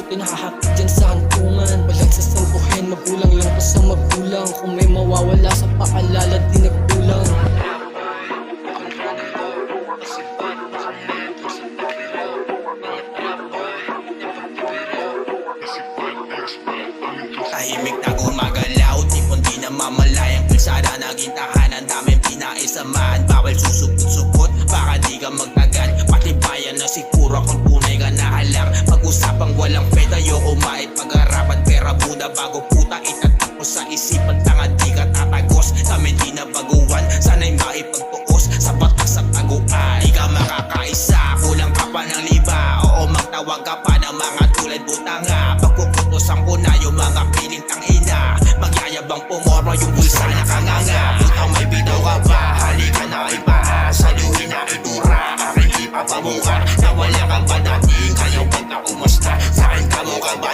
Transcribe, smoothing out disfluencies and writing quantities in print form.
Di nakahakit dyan sa hantungan. Walang sasampuhin, magulang lang pa sa magulang. Kung may mawawala sa paalala, di nagkulang. Tahimik na gumagalaw, tipon di na mamalayang kalsada. Naging tahanan, daming pinaisamahan. Bawal susupot-supot, baka di ka magtagal. Patibayan na siguro kung tunay ka nahalang. Pag-usapang walang pwede, ayoko mait pag-arapan. Pera buda bago puta, itatakos sa isipan. Tanga di ka tatagos, kami di na baguhan. Sana'y maipagtuos sa batas at taguan. Di ka makakaisa, kulang ka pa ng liba. Oo, magtawag ka pa ng mga tulad butanga. Pagkukutosan ko na yung mga piling tangina. Magyayabang pumorma yung bulsa na kanganga. Putang may bitaw ka ba? Halika na iba. Saluhin na itura. Aking ipapamukha na wala kang padating. Kayo pagka umusta? Saan ka mo ka ba?